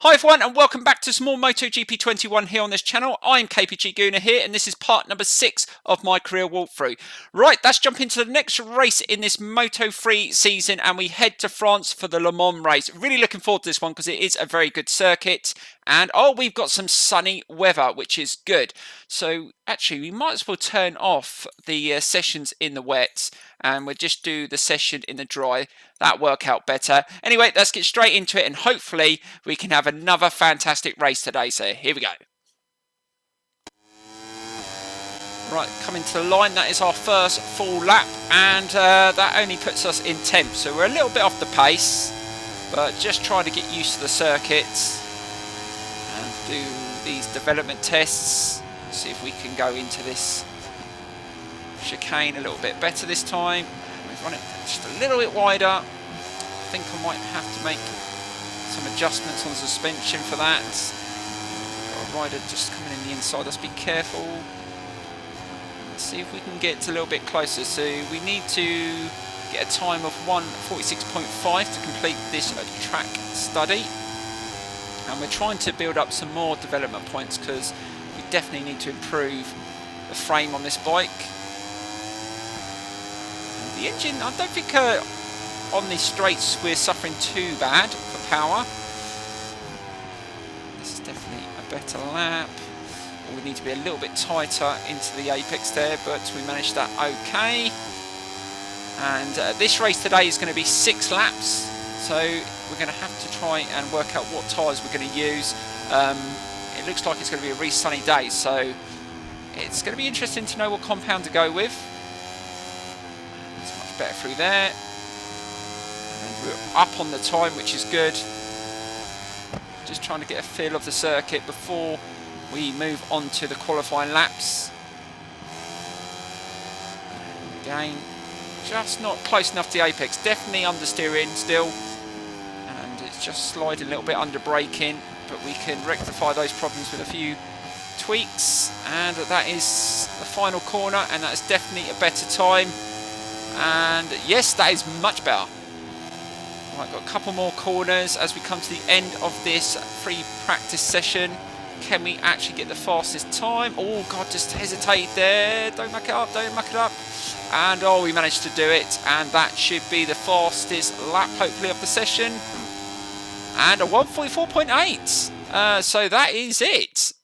Hi everyone and welcome back to some more MotoGP 21 here on this channel. I'm KPG GOONER here and this is part number 6 of my career walkthrough. Right, let's jump into the next race in this Moto3 season and we head to France for the Le Mans race. Really looking forward to this one because it is a very good circuit and we've got some sunny weather which is good. So actually we might as well turn off the sessions in the wet and we'll just do the session in the dry. That'll work out better. Anyway, let's get straight into it and hopefully we can have another fantastic race today. So here we go. Right, coming to the line, that is our first full lap and that only puts us in 10th. So we're a little bit off the pace, but just trying to get used to the circuits and do these development tests. See if we can go into this chicane a little bit better this time. We've run it just a little bit wider. I think I might have to make some adjustments on the suspension for that. Got a rider just coming in the inside. Let's be careful. Let's see if we can get a little bit closer. So we need to get a time of 1:46.5 to complete this track study. And we're trying to build up some more development points because we definitely need to improve the frame on this bike. And the engine, I don't think on these straights we're suffering too bad for power. This is definitely a better lap. We need to be a little bit tighter into the apex there, but we managed that okay. And this race today is going to be 6 laps, so we're going to have to try and work out what tyres we're going to use. It looks like it's going to be a really sunny day, so it's going to be interesting to know what compound to go with. It's much better through there. And we're up on the time, which is good. Just trying to get a feel of the circuit before we move on to the qualifying laps. Again, just not close enough to the apex. Definitely understeering still. And it's just sliding a little bit under braking. But we can rectify those problems with a few tweaks. And that is the final corner. And that is definitely a better time. And yes, that is much better. Right, got a couple more corners as we come to the end of this free practice session. Can we actually get the fastest time? Oh God, just hesitate there. Don't muck it up, don't muck it up. And we managed to do it. And that should be the fastest lap, hopefully, of the session. And a 1:44.8. So that is it.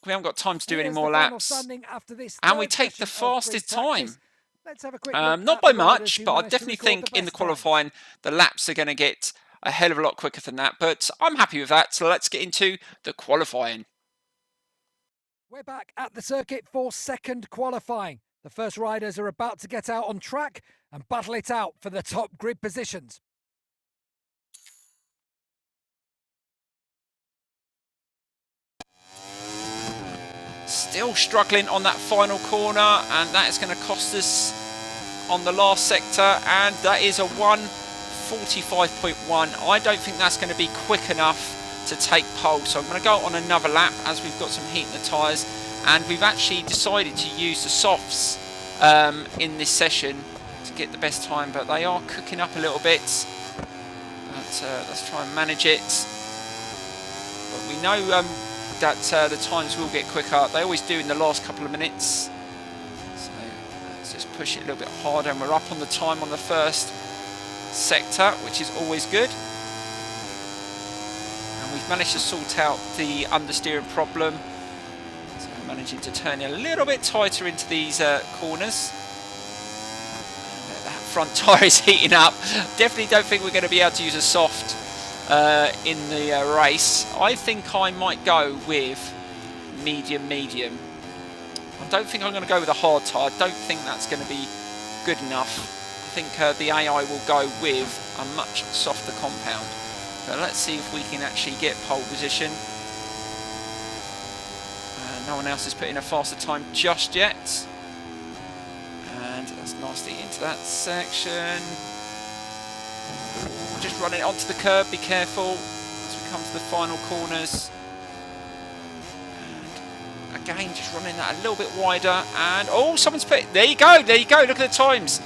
We haven't got time to do any more laps. And we take the fastest time. Not by much, but I definitely think in the qualifying, the laps are going to get a hell of a lot quicker than that. But I'm happy with that. So let's get into the qualifying. We're back at the circuit for second qualifying. The first riders are about to get out on track and battle it out for the top grid positions. Still struggling on that final corner, and that is going to cost us on the last sector, and that is a 1:45.1. I don't think that's going to be quick enough to take pole, so I'm going to go on another lap as we've got some heat in the tyres, and we've actually decided to use the softs in this session to get the best time, but they are cooking up a little bit. But let's try and manage it. But we know that the times will get quicker. They always do in the last couple of minutes. So let's just push it a little bit harder, and we're up on the time on the first sector, which is always good. And we've managed to sort out the understeering problem. So we're managing to turn a little bit tighter into these corners. And that front tyre is heating up. Definitely don't think we're going to be able to use a soft in the race. I think I might go with medium. I don't think I'm going to go with a hard tyre. I don't think that's going to be good enough. I think the AI will go with a much softer compound. So let's see if we can actually get pole position. No one else has put in a faster time just yet. And that's nicely into that section. Just run it onto the curb, be careful as we come to the final corners. And again, just running that a little bit wider. And someone's put, there you go, look at the times.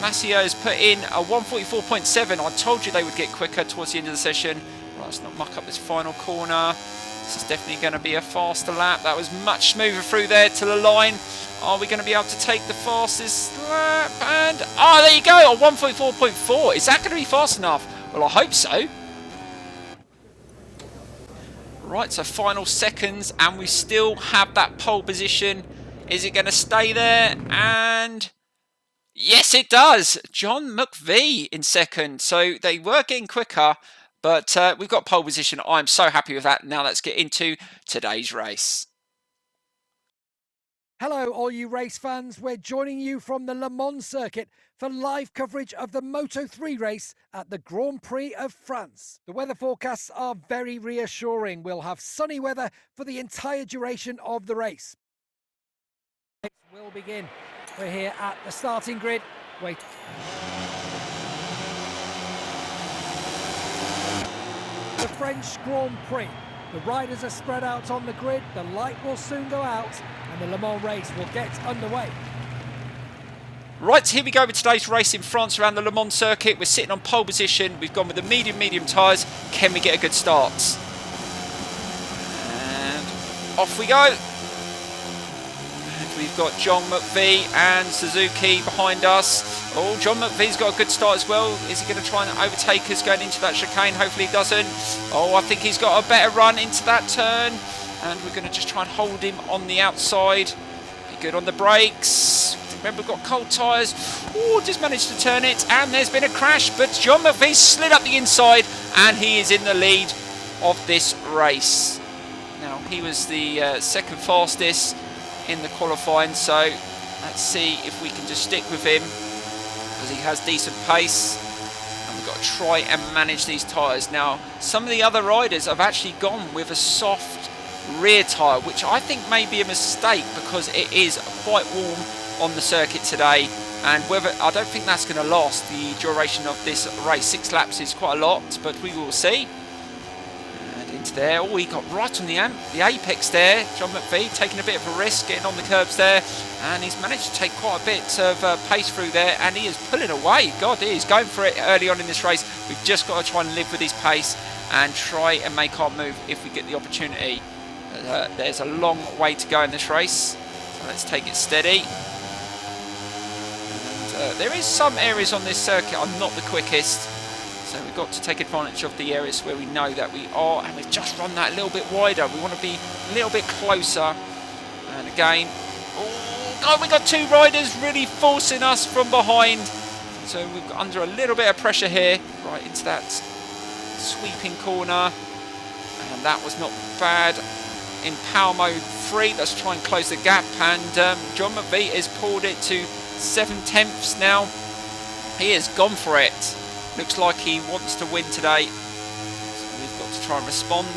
Mcphee has put in a 1:44.7. I told you they would get quicker towards the end of the session. Right, Just not muck up this final corner. This is definitely going to be a faster lap. That was much smoother through there to the line. Are we going to be able to take the fastest lap? And, oh, there you go, 144.4. Is that going to be fast enough? Well, I hope so. Right, so final seconds, and we still have that pole position. Is it going to stay there? And yes, it does. John Mcphee in second. So they were getting quicker, but we've got pole position. I'm so happy with that. Now let's get into today's race. Hello, all you race fans. We're joining you from the Le Mans circuit for live coverage of the Moto3 race at the Grand Prix of France. The weather forecasts are very reassuring. We'll have sunny weather for the entire duration of the race. It will begin. We're here at the starting grid. Wait. The French Grand Prix. The riders are spread out on the grid, the light will soon go out, and the Le Mans race will get underway. Right, here we go with today's race in France around the Le Mans circuit. We're sitting on pole position. We've gone with the medium tyres. Can we get a good start? And off we go. And we've got John Mcphee and Suzuki behind us. Oh, John Mcphee's got a good start as well. Is he going to try and overtake us going into that chicane? Hopefully he doesn't. Oh, I think he's got a better run into that turn. And we're going to just try and hold him on the outside. Be good on the brakes. Remember, we've got cold tyres. Oh, just managed to turn it. And there's been a crash. But John Mcphee slid up the inside. And he is in the lead of this race. Now, he was the second fastest in the qualifying. So let's see if we can just stick with him, because he has decent pace, and we've got to try and manage these tyres. Now, some of the other riders have actually gone with a soft rear tyre, which I think may be a mistake because it is quite warm on the circuit today, and whether I don't think that's going to last the duration of this race. 6 laps is quite a lot, but we will see. And into there, oh, he got right on the apex there. John Mcphee taking a bit of a risk, getting on the curbs there. And he's managed to take quite a bit of pace through there, and he is pulling away. God, he is going for it early on in this race. We've just got to try and live with his pace and try and make our move if we get the opportunity. There's a long way to go in this race, so let's take it steady. And, there is some areas on this circuit I'm not the quickest, so we've got to take advantage of the areas where we know that we are, and we've just run that a little bit wider. We want to be a little bit closer. And again, oh, we got 2 riders really forcing us from behind. So we've got under a little bit of pressure here, right into that sweeping corner. And that was not bad. In power mode 3, let's try and close the gap. And John Mcphee has pulled it to 7/10 now. He has gone for it. Looks like he wants to win today. So we've got to try and respond.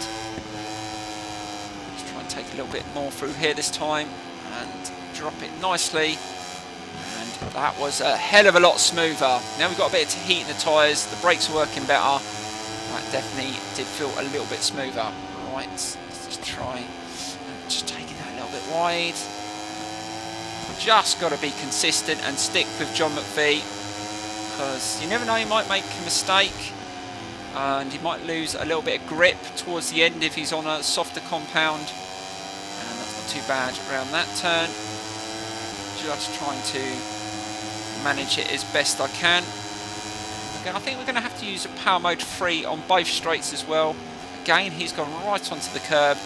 Let's try and take a little bit more through here this time. And drop it nicely, and that was a hell of a lot smoother. Now we've got a bit of heat in the tyres, the brakes are working better. That definitely did feel a little bit smoother. Right, let's just try just taking that a little bit wide. Just got to be consistent and stick with John Mcphee, because you never know, you might make a mistake and he might lose a little bit of grip towards the end if he's on a softer compound. And that's not too bad around that turn. Just trying to manage it as best I can. Again, I think we're going to have to use a power mode 3 on both straights as well. Again, he's gone right onto the curb,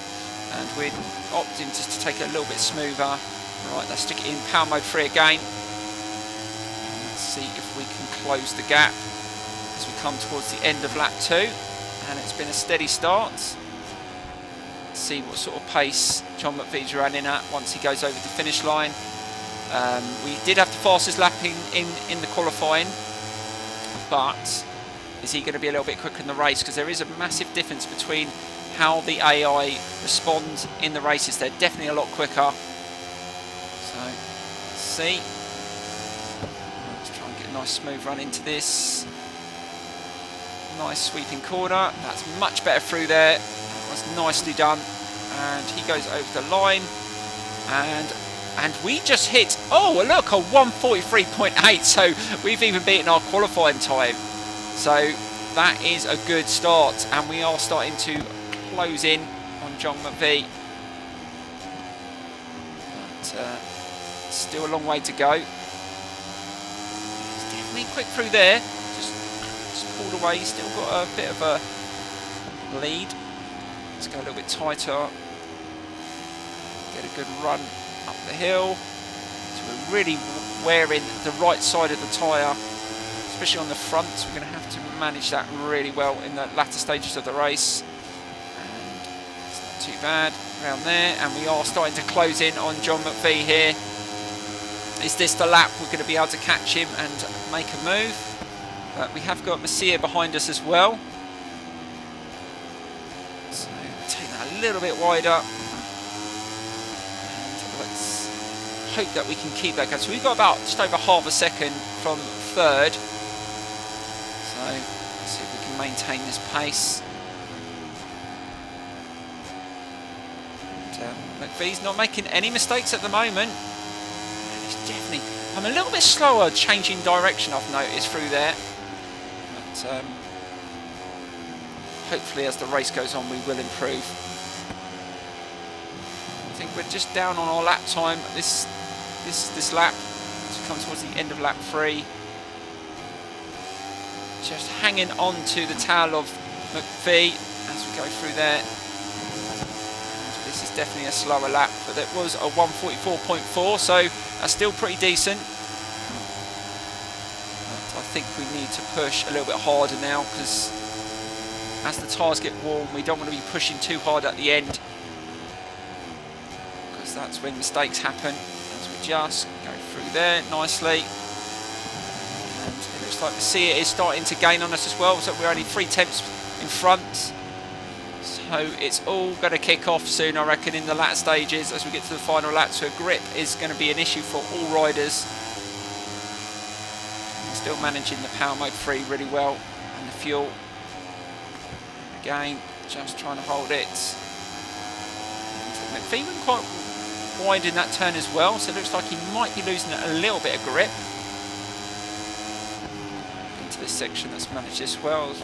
and we're opting just to take it a little bit smoother. Right, let's stick it in power mode 3 again. Let's see if we can close the gap as we come towards the end of lap 2. And it's been a steady start. Let's see what sort of pace John Mcphee's running at once he goes over the finish line. We did have the fastest lap in the qualifying, but is he going to be a little bit quicker in the race? Because there is a massive difference between how the AI responds in the races. They're definitely a lot quicker. So, let's see. Let's try and get a nice smooth run into this. Nice sweeping corner. That's much better through there. That was nicely done. And he goes over the line. And we just hit, oh look, a 1:43.8, so we've even beaten our qualifying time. So that is a good start, and we are starting to close in on John Mcphee. But still a long way to go. He's definitely quick through there. Just pulled away. He's still got a bit of a lead. Let's go a little bit tighter. Get a good run up the hill. So we're really wearing the right side of the tyre, especially on the front. So we're going to have to manage that really well in the latter stages of the race. And it's not too bad around there. And we are starting to close in on John Mcphee here. Is this the lap we're going to be able to catch him and make a move? But we have got Mcphee behind us as well. So take that a little bit wider. Let's hope that we can keep that going. So we've got about just over half a second from third. So let's see if we can maintain this pace. And, Mcphee's not making any mistakes at the moment. And he's definitely, I'm a little bit slower changing direction, I've noticed through there. But hopefully as the race goes on we will improve. I think we're just down on our lap time this lap. As we come towards the end of lap 3. Just hanging on to the tail of Mcphee as we go through there. And this is definitely a slower lap, but it was a 1:44.4, so that's still pretty decent. But I think we need to push a little bit harder now, because as the tyres get warm we don't want to be pushing too hard at the end, because that's when mistakes happen. As we just go through there nicely. And it looks like the Mcphee is starting to gain on us as well, so we're only 3/10 in front. So it's all going to kick off soon, I reckon, in the latter stages as we get to the final lap. So grip is going to be an issue for all riders. We're still managing the power mode 3 really well, and the fuel. Again, just trying to hold it. And Mcphee went quite wide in that turn as well, so it looks like he might be losing a little bit of grip. Into this section, that's managed this well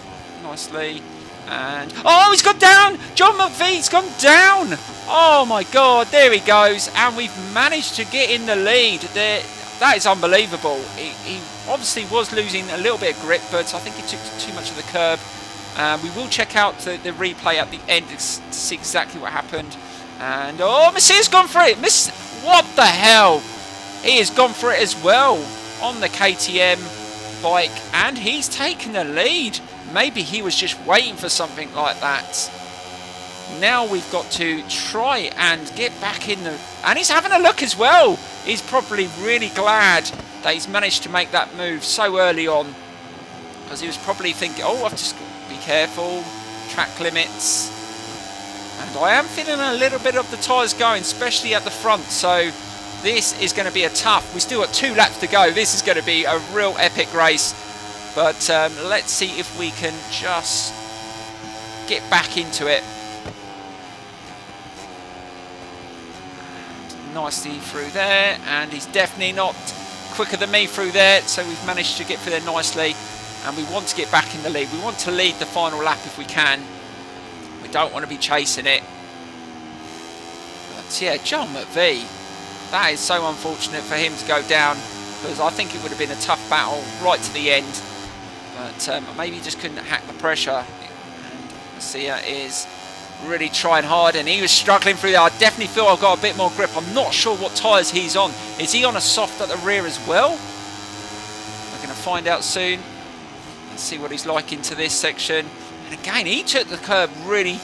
nicely. And oh, he's gone down! John Mcphee's gone down! Oh my god, there he goes, and we've managed to get in the lead. That is unbelievable. He obviously was losing a little bit of grip, but I think he took too much of the curb. We will check out the replay at the end to see exactly what happened. And oh, Messiah's gone for it! What the hell? He has gone for it as well on the KTM bike, and he's taken the lead. Maybe he was just waiting for something like that. Now we've got to try and get back in the... And he's having a look as well. He's probably really glad that he's managed to make that move so early on, because he was probably thinking, oh, I've just got to be careful, track limits. And I am feeling a little bit of the tyres going, especially at the front. So this is going to be a tough... We still got 2 laps to go. This is going to be a real epic race. But let's see if we can just get back into it. And nicely through there. And he's definitely not quicker than me through there. So we've managed to get through there nicely. And we want to get back in the lead. We want to lead the final lap if we can. We don't want to be chasing it. But yeah, John Mcphee. That is so unfortunate for him to go down, because I think it would have been a tough battle right to the end. But maybe he just couldn't hack the pressure. And Messiah is really trying hard, and he was struggling through there. I definitely feel I've got a bit more grip. I'm not sure what tyres he's on. Is he on a soft at the rear as well? We're going to find out soon. Let's see what he's like into this section. And again, he took the curb really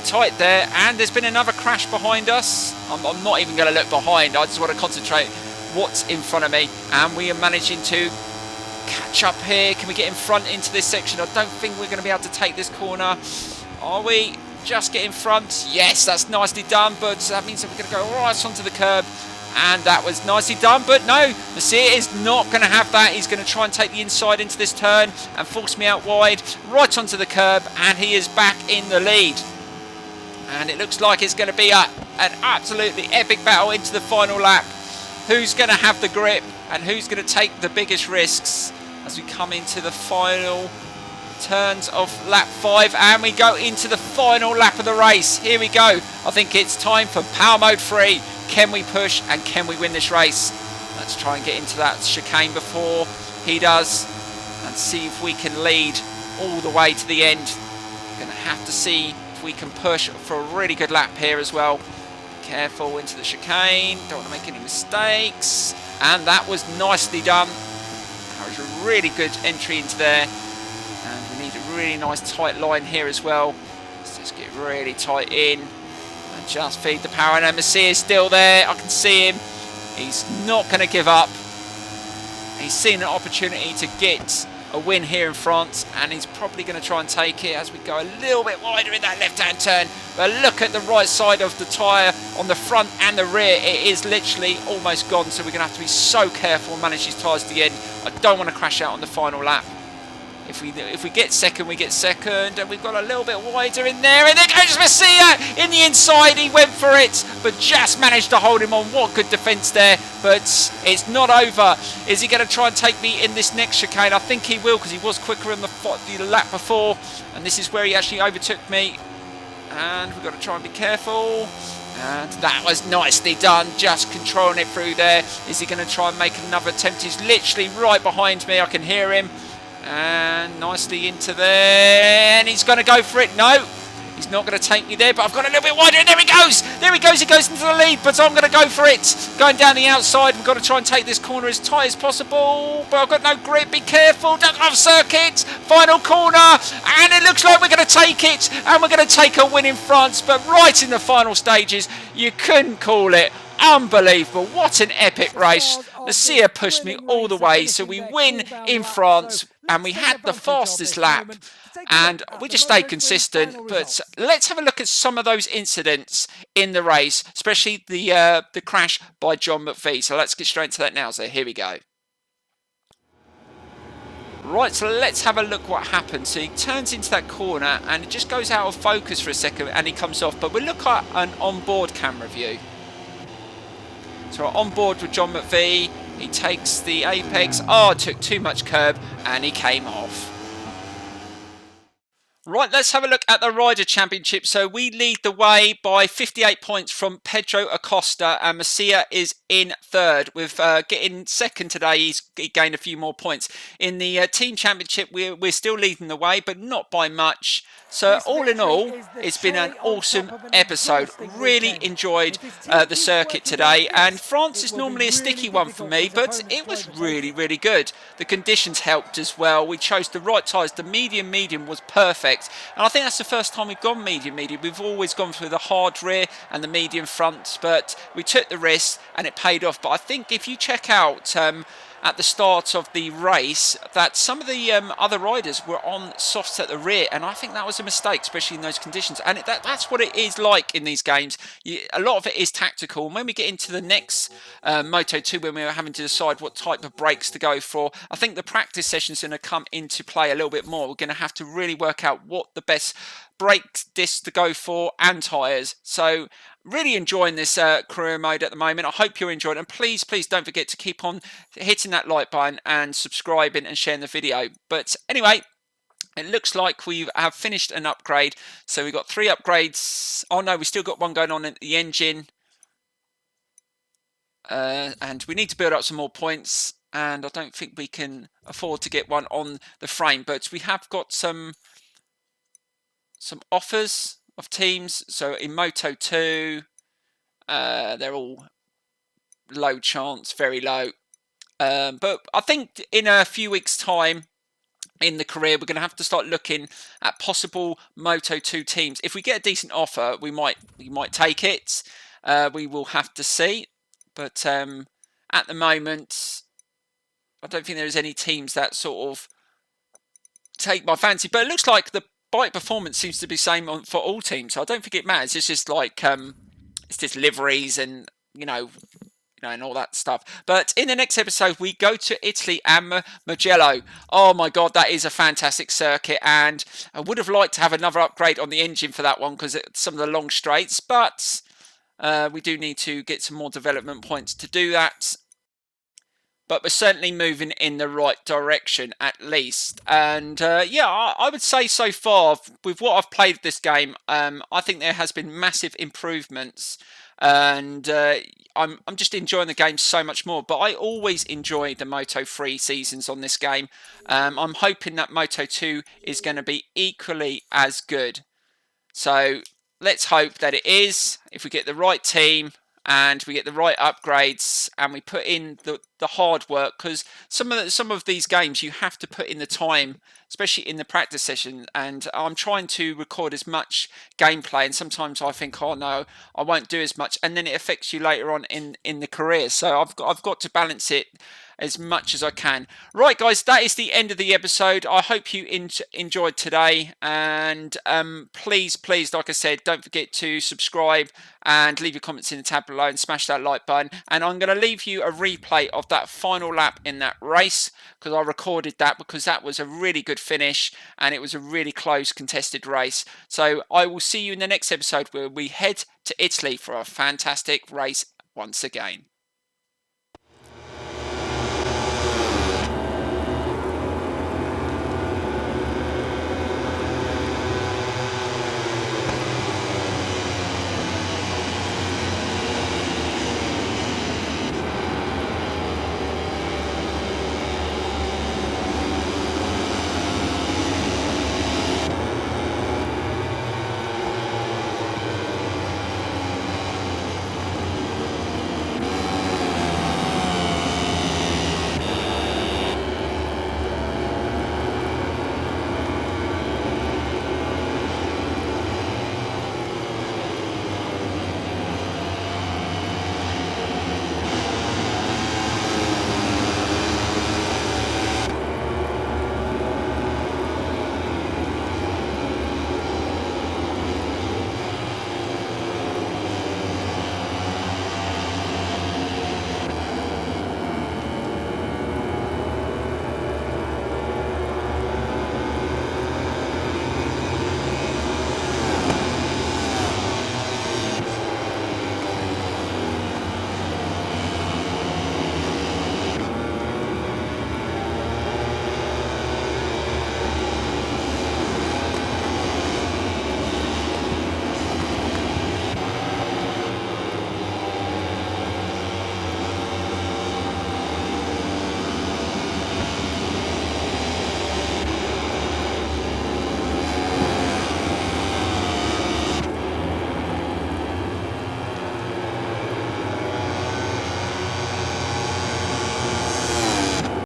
tight there, and there's been another crash behind us. I'm not even going to look behind. I just want to concentrate what's in front of me, and we are managing to catch up here. Can we get in front into this section? I don't think we're going to be able to take this corner. Are we? Just get in front. Yes, that's nicely done, but that means that we're going to go right onto the curb, and that was nicely done. But no, Messiah is not going to have that. He's going to try and take the inside into this turn and force me out wide, right onto the curb, and he is back in the lead. And it looks like it's going to be an absolutely epic battle into the final lap. Who's going to have the grip and who's going to take the biggest risks as we come into the final turns of lap 5, and we go into the final lap of the race. Here we go. I think it's time for power mode 3. Can we push and can we win this race? Let's try and get into that chicane before he does and see if we can lead all the way to the end. We're going to have to see if we can push for a really good lap here as well. Careful into the chicane, don't want to make any mistakes, and that was nicely done. That was a really good entry into there, and we need a really nice tight line here as well. Let's just get really tight in and just feed the power, and Mcphee is still there. I can see him. He's not going to give up. He's seen an opportunity to get a win here in France, and he's probably going to try and take it as we go a little bit wider in that left-hand turn. But look at the right side of the tyre on the front and the rear. It is literally almost gone, so we're going to have to be so careful and manage these tyres to the end. I don't want to crash out on the final lap. If we get second, we get second, and we've got a little bit wider in there, and there goes Mcphee in the inside. He went for it, but just managed to hold him on. What good defence there, but it's not over. Is he going to try and take me in this next chicane? I think he will, because he was quicker in the lap before, and this is where he actually overtook me. And we've got to try and be careful. And that was nicely done, just controlling it through there. Is he going to try and make another attempt? He's literally right behind me. I can hear him. And nicely into there, and he's going to go for it. No, he's not going to take me there, but I've got a little bit wider, and there he goes. There he goes. He goes into the lead, but I'm going to go for it. Going down the outside, we've got to try and take this corner as tight as possible, but I've got no grip. Be careful, don't go off circuit. Final corner, and it looks like we're going to take it, and we're going to take a win in France, but right in the final stages, you couldn't call it. Unbelievable. What an epic race. Mcphee pushed me all the way, so we win in France, and we had the fastest lap, and we just stayed consistent. But let's have a look at some of those incidents in the race, especially the crash by John Mcphee. So let's get straight into that now. So here we go. Right, so let's have a look what happened. So he turns into that corner, and it just goes out of focus for a second, and he comes off. But we'll look at an onboard camera view. So we're on board with John Mcphee. He takes the apex. Oh, took too much curb, and he came off. Right, let's have a look at the Rider Championship. So we lead the way by 58 points from Pedro Acosta, and Mcphee is in third. With getting second today, he gained a few more points. In the Team Championship, we're still leading the way, but not by much. So all in all, it's been an awesome episode. Really enjoyed the circuit today, and France is normally a sticky one for me, but it was really, really good. The conditions helped as well. We chose the right tyres. The medium was perfect. And I think that's the first time we've gone medium. We've always gone for the hard rear and the medium front, but we took the risk and it paid off. But I think if you check out at the start of the race that some of the other riders were on softs at the rear, and I think that was a mistake, especially in those conditions. And that's what it is like in these games. A lot of it is tactical, and when we get into the next Moto2, when we're having to decide what type of brakes to go for, I think the practice session's going to come into play a little bit more. We're going to have to really work out what the best brake discs to go for and tyres. So really enjoying this career mode at the moment. I hope you're enjoying it, and please don't forget to keep on hitting that like button and subscribing and sharing the video. But anyway, it looks like we have finished an upgrade. So we've got 3 upgrades. Oh no, we still got one going on in the engine, and we need to build up some more points, and I don't think we can afford to get one on the frame, but we have got some offers of teams. So in Moto2, they're all low chance, very low. But I think in a few weeks' time in the career, we're going to have to start looking at possible Moto2 teams. If we get a decent offer, we might take it. We will have to see. But at the moment, I don't think there's any teams that sort of take my fancy. But it looks like the bike performance seems to be the same for all teams, so I don't think it matters. It's just like it's just liveries and and all that stuff. But in the next episode, we go to Italy and Mugello. Oh my god, that is a fantastic circuit, and I would have liked to have another upgrade on the engine for that one because it's some of the long straights, but we do need to get some more development points to do that. but we're certainly moving in the right direction at least. And yeah, I would say so far with what I've played this game, I think there has been massive improvements, and I'm just enjoying the game so much more. But I always enjoy the Moto 3 seasons on this game. I'm hoping that Moto 2 is going to be equally as good. So let's hope that it is. If we get the right team and we get the right upgrades and we put in the hard work, because some of these games you have to put in the time, especially in the practice session. And I'm trying to record as much gameplay, and sometimes I think, oh no, I won't do as much, and then it affects you later on in the career. So I've got to balance it as much as I can. Right, guys, that is the end of the episode. I hope you enjoyed today, and please, like I said, don't forget to subscribe and leave your comments in the tab below and smash that like button. And I'm going to leave you a replay of that final lap in that race, because I recorded that, because that was a really good finish and it was a really close contested race. So I will see you in the next episode, where we head to Italy for a fantastic race once again.